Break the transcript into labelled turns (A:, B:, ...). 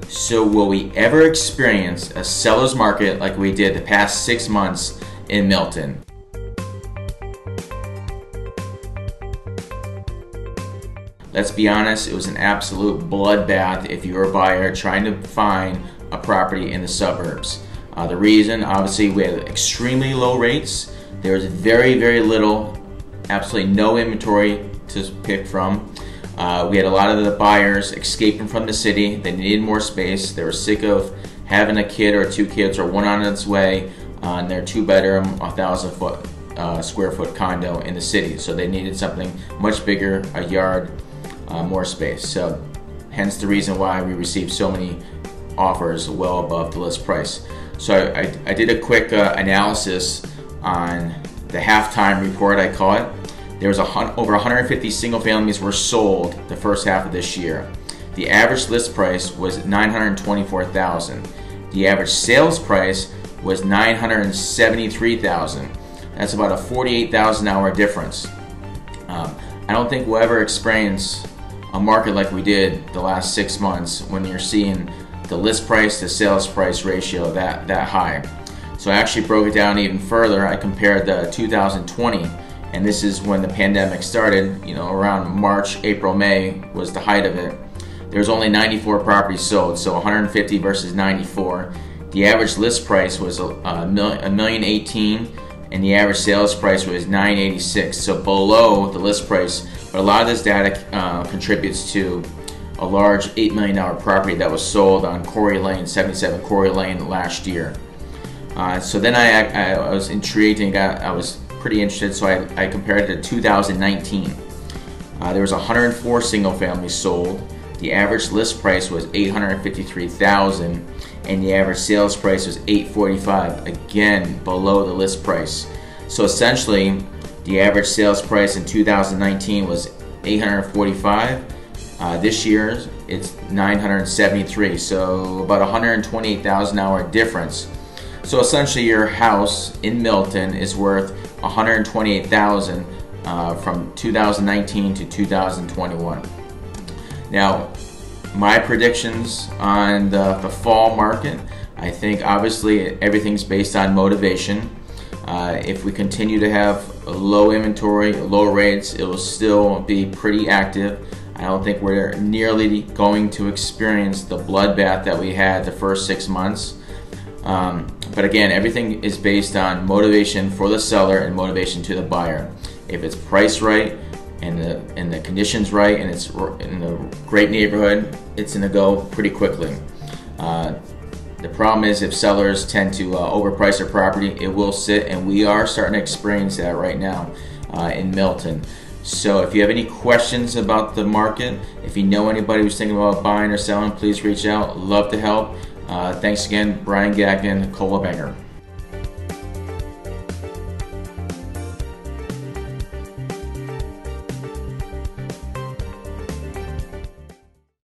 A: So will we ever experience a seller's market like we did the past 6 months in Milton? Let's be honest, it was an absolute bloodbath if you were a buyer trying to find a property in the suburbs. The reason, obviously, we had extremely low rates. There was very, very little, absolutely no inventory to pick from. We had a lot of the buyers escaping from the city. They needed more space. They were sick of having a kid or 2 kids or one on its way on their 2-bedroom, 1,000 square foot condo in the city. So they needed something much bigger, a yard, more space. So hence the reason why we received so many offers well above the list price. So I did a quick analysis on the halftime report, I call it. There was over 150 single families were sold the first half of this year. The average list price was $924,000. The average sales price was $973,000. That's about a $48,000 difference. I don't think we'll ever experience a market like we did the last 6 months when you're seeing the list price to sales price ratio that high. So I actually broke it down even further. I compared the 2020, and this is when the pandemic started, around March, April, May was the height of it. There's only 94 properties sold, so 150 versus 94. The average list price was $1,018,000, and the average sales price was $986, so below the list price. But a lot of this data contributes to a large $8 million property that was sold on Corey Lane, 77 Corey Lane last year. So then I was intrigued and I was pretty interested, so I compared it to 2019. There was 104 single families sold. The average list price was $853,000, and the average sales price was $845,000, again below the list price. So essentially, the average sales price in 2019 was $845,000. This year it's $973,000, so about $128,000 difference. So essentially, your house in Milton is worth $128,000 from 2019 to 2021. Now, my predictions on the fall market, I think obviously everything's based on motivation. If we continue to have low inventory, low rates, it will still be pretty active. I don't think we're nearly going to experience the bloodbath that we had the first 6 months. But again, everything is based on motivation for the seller and motivation to the buyer. If it's priced right and the conditions right and it's in a great neighborhood, it's going to go pretty quickly. The problem is if sellers tend to overprice their property, it will sit, and we are starting to experience that right now in Milton. So if you have any questions about the market, if you know anybody who's thinking about buying or selling, please reach out. Love to help. Thanks again, Brian.gagnon, Coldwell Banker.